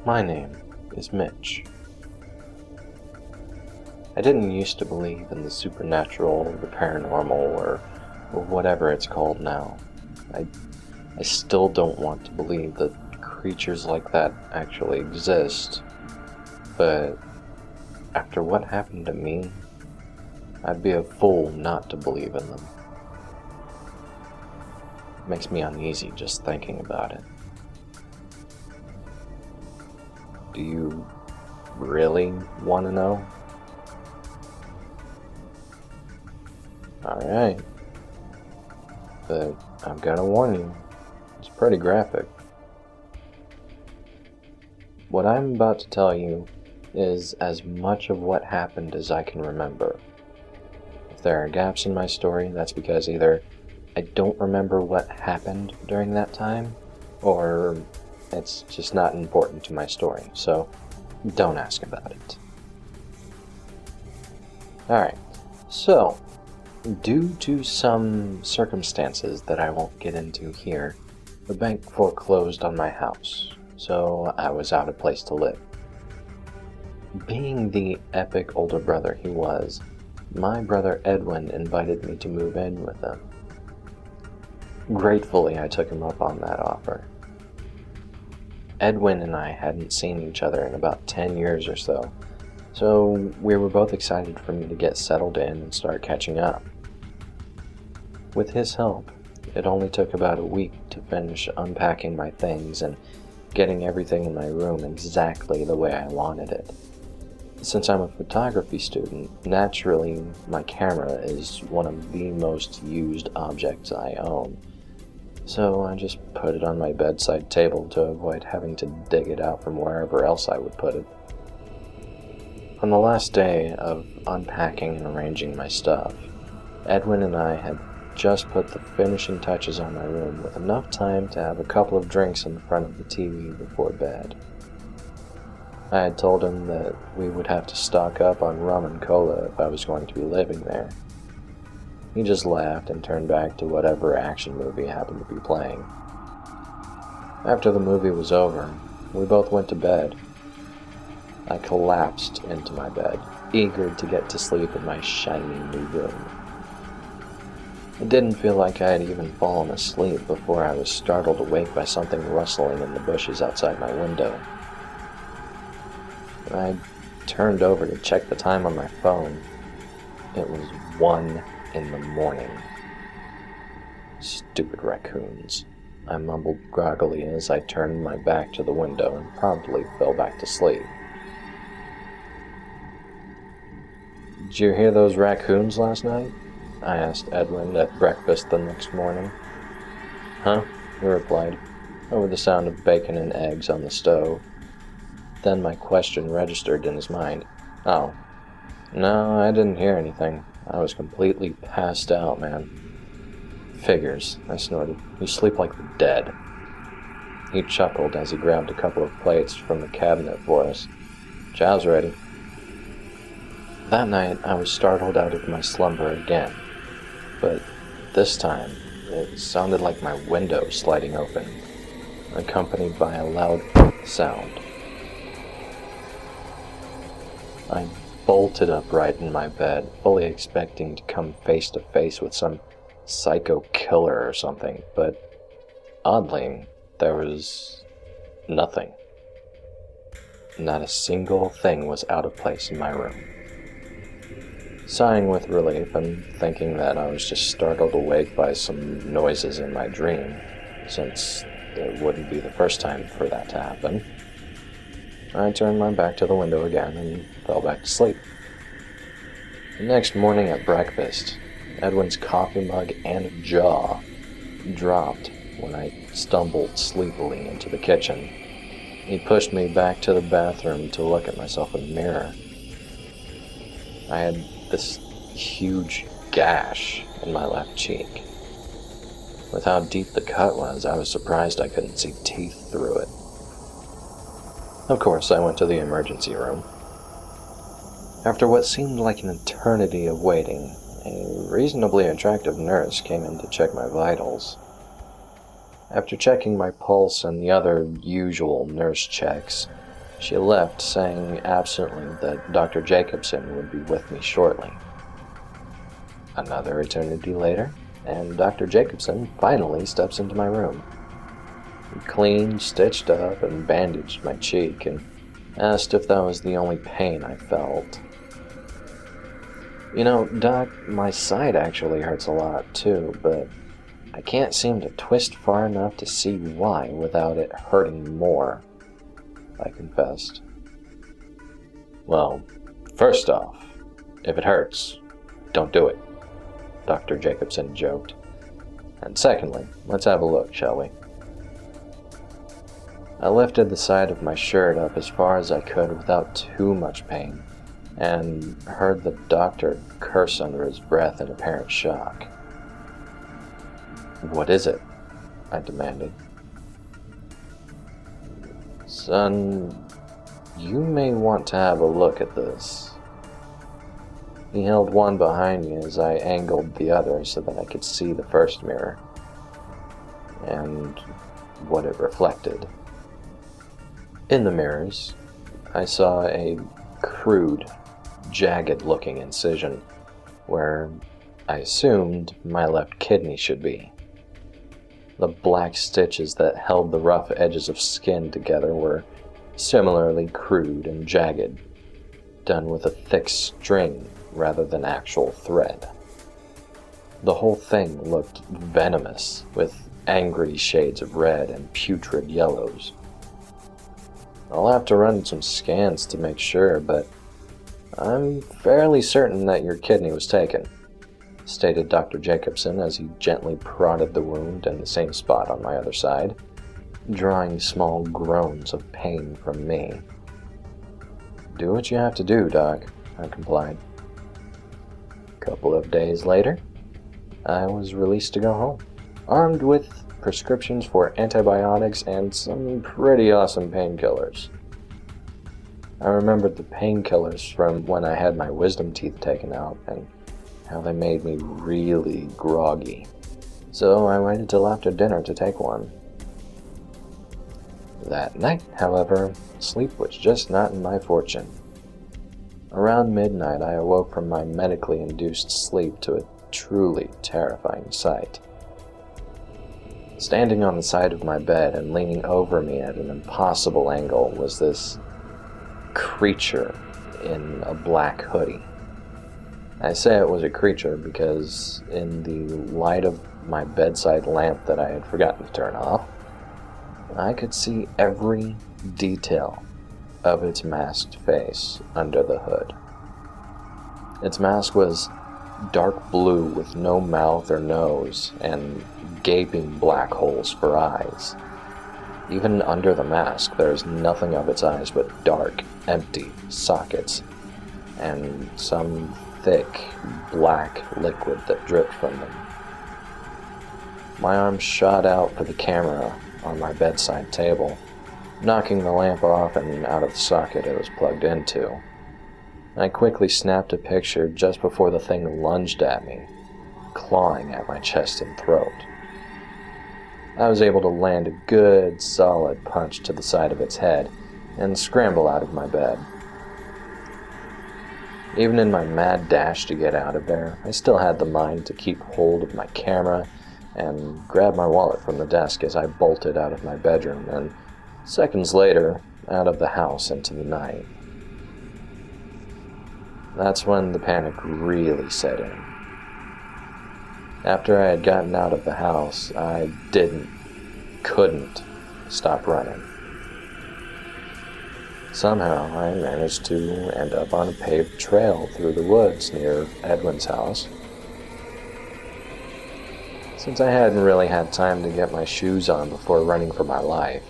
My name is Mitch. I didn't used to believe in the supernatural, the paranormal, or whatever it's called now. I still don't want to believe that creatures like that actually exist, but after what happened to me, I'd be a fool not to believe in them. It makes me uneasy just thinking about it. Do you really want to know? Alright. But I'm gonna warn you, it's pretty graphic. What I'm about to tell you is as much of what happened as I can remember. If there are gaps in my story, that's because either I don't remember what happened during that time, or it's just not important to my story, so don't ask about it. Alright, so, due to some circumstances that I won't get into here, the bank foreclosed on my house, so I was out of place to live. Being the epic older brother he was, my brother Edwin invited me to move in with him. Gratefully, I took him up on that offer. Edwin and I hadn't seen each other in about 10 years or so we were both excited for me to get settled in and start catching up. With his help, it only took about a week to finish unpacking my things and getting everything in my room exactly the way I wanted it. Since I'm a photography student, naturally my camera is one of the most used objects I own. So I just put it on my bedside table to avoid having to dig it out from wherever else I would put it. On the last day of unpacking and arranging my stuff, Edwin and I had just put the finishing touches on my room with enough time to have a couple of drinks in front of the TV before bed. I had told him that we would have to stock up on rum and cola if I was going to be living there. He just laughed and turned back to whatever action movie happened to be playing. After the movie was over, we both went to bed. I collapsed into my bed, eager to get to sleep in my shiny new room. It didn't feel like I had even fallen asleep before I was startled awake by something rustling in the bushes outside my window. I turned over to check the time on my phone. It was 1 in the morning. Stupid raccoons, I mumbled groggily as I turned my back to the window and promptly fell back to sleep. Did you hear those raccoons last night? I asked Edwin at breakfast the next morning. Huh? He replied, over the sound of bacon and eggs on the stove. Then my question registered in his mind. Oh. No, I didn't hear anything. I was completely passed out, man. Figures, I snorted. You sleep like the dead. He chuckled as he grabbed a couple of plates from the cabinet for us. Chow's ready. That night, I was startled out of my slumber again. But this time, it sounded like my window sliding open, accompanied by a loud sound. I bolted upright in my bed, fully expecting to come face to face with some psycho killer or something, but oddly, there was nothing. Not a single thing was out of place in my room. Sighing with relief and thinking that I was just startled awake by some noises in my dream, since it wouldn't be the first time for that to happen, I turned my back to the window again and fell back to sleep. The next morning at breakfast, Edwin's coffee mug and jaw dropped when I stumbled sleepily into the kitchen. He pushed me back to the bathroom to look at myself in the mirror. I had this huge gash in my left cheek. With how deep the cut was, I was surprised I couldn't see teeth through it. Of course, I went to the emergency room. After what seemed like an eternity of waiting, a reasonably attractive nurse came in to check my vitals. After checking my pulse and the other usual nurse checks, She left, saying absently that Dr. Jacobson would be with me shortly. Another eternity later, and Dr. Jacobson finally steps into my room. He cleaned, stitched up, and bandaged my cheek, and asked if that was the only pain I felt. You know, Doc, my side actually hurts a lot too, but I can't seem to twist far enough to see why without it hurting more, I confessed. Well, first off, if it hurts, don't do it, Dr. Jacobson joked. And secondly, let's have a look, shall we? I lifted the side of my shirt up as far as I could without too much pain, and heard the doctor curse under his breath in apparent shock. What is it? I demanded. Son, you may want to have a look at this. He held one behind me as I angled the other so that I could see the first mirror and what it reflected. In the mirrors, I saw a crude, jagged-looking incision where I assumed my left kidney should be. The black stitches that held the rough edges of skin together were similarly crude and jagged, done with a thick string rather than actual thread. The whole thing looked venomous, with angry shades of red and putrid yellows. I'll have to run some scans to make sure, but I'm fairly certain that your kidney was taken, stated Dr. Jacobson as he gently prodded the wound in the same spot on my other side, drawing small groans of pain from me. Do what you have to do, Doc, I complied. A couple of days later, I was released to go home, armed with prescriptions for antibiotics and some pretty awesome painkillers. I remembered the painkillers from when I had my wisdom teeth taken out and how they made me really groggy, so I waited till after dinner to take one. That night, however, sleep was just not in my fortune. Around midnight, I awoke from my medically induced sleep to a truly terrifying sight. Standing on the side of my bed and leaning over me at an impossible angle was this creature in a black hoodie. I say it was a creature because in the light of my bedside lamp that I had forgotten to turn off, I could see every detail of its masked face under the hood. Its mask was dark blue with no mouth or nose and gaping black holes for eyes. Even under the mask, there is nothing of its eyes but dark, empty sockets and some thick, black liquid that dripped from them. My arm shot out for the camera on my bedside table, knocking the lamp off and out of the socket it was plugged into. I quickly snapped a picture just before the thing lunged at me, clawing at my chest and throat. I was able to land a good, solid punch to the side of its head and scramble out of my bed. Even in my mad dash to get out of there, I still had the mind to keep hold of my camera and grab my wallet from the desk as I bolted out of my bedroom and, seconds later, out of the house into the night. That's when the panic really set in. After I had gotten out of the house, I couldn't stop running. Somehow, I managed to end up on a paved trail through the woods near Edwin's house. Since I hadn't really had time to get my shoes on before running for my life,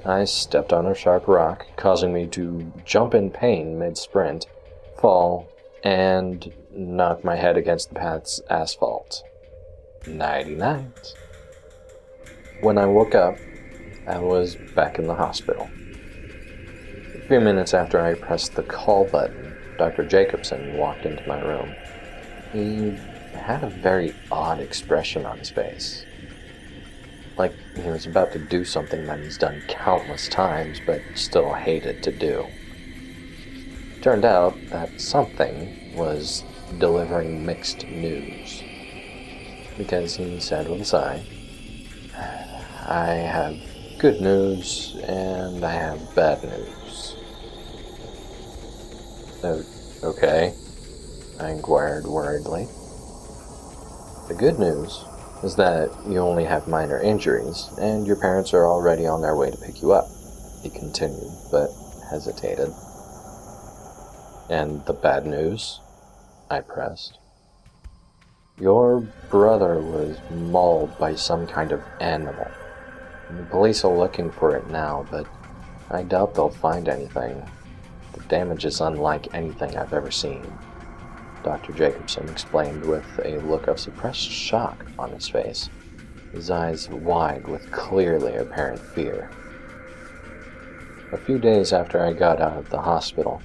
I stepped on a sharp rock, causing me to jump in pain mid-sprint, fall, and knock my head against the path's asphalt. Nighty-night. When I woke up, I was back in the hospital. A few minutes after I pressed the call button, Dr. Jacobson walked into my room. He had a very odd expression on his face. like he was about to do something that he's done countless times but still hated to do. Turned out that something was delivering mixed news, because he said with a sigh, "I have good news and I have bad news." Okay, I inquired worriedly. "The good news is that you only have minor injuries and your parents are already on their way to pick you up," he continued, but hesitated. "And the bad news?" I pressed. "Your brother was mauled by some kind of animal. The police are looking for it now, but I doubt they'll find anything. The damage is unlike anything I've ever seen," Dr. Jacobson explained with a look of suppressed shock on his face, his eyes wide with clearly apparent fear. A few days after I got out of the hospital,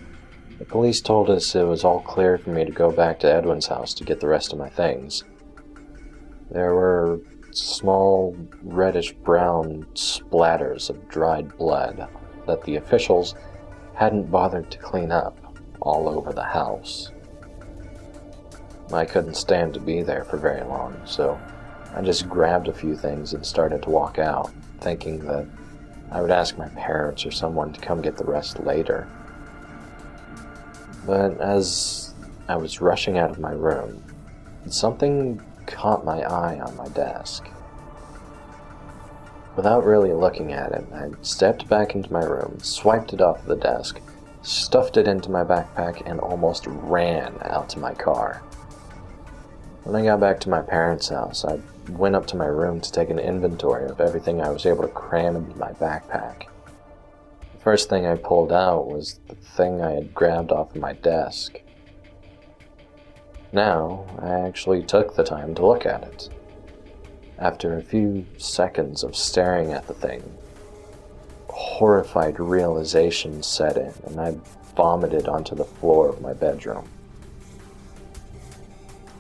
the police told us it was all clear for me to go back to Edwin's house to get the rest of my things. There were small reddish-brown splatters of dried blood that the officials hadn't bothered to clean up all over the house. I couldn't stand to be there for very long, so I just grabbed a few things and started to walk out, thinking that I would ask my parents or someone to come get the rest later. But as I was rushing out of my room, something caught my eye on my desk. Without really looking at it, I stepped back into my room, swiped it off the desk, stuffed it into my backpack, and almost ran out to my car. When I got back to my parents' house, I went up to my room to take an inventory of everything I was able to cram into my backpack. The first thing I pulled out was the thing I had grabbed off of my desk. Now, I actually took the time to look at it. After a few seconds of staring at the thing, horrified realization set in, and I vomited onto the floor of my bedroom.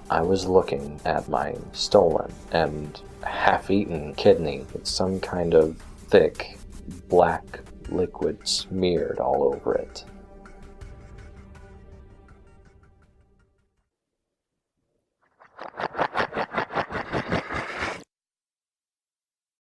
I was looking at my stolen and half-eaten kidney with some kind of thick, black liquid smeared all over it.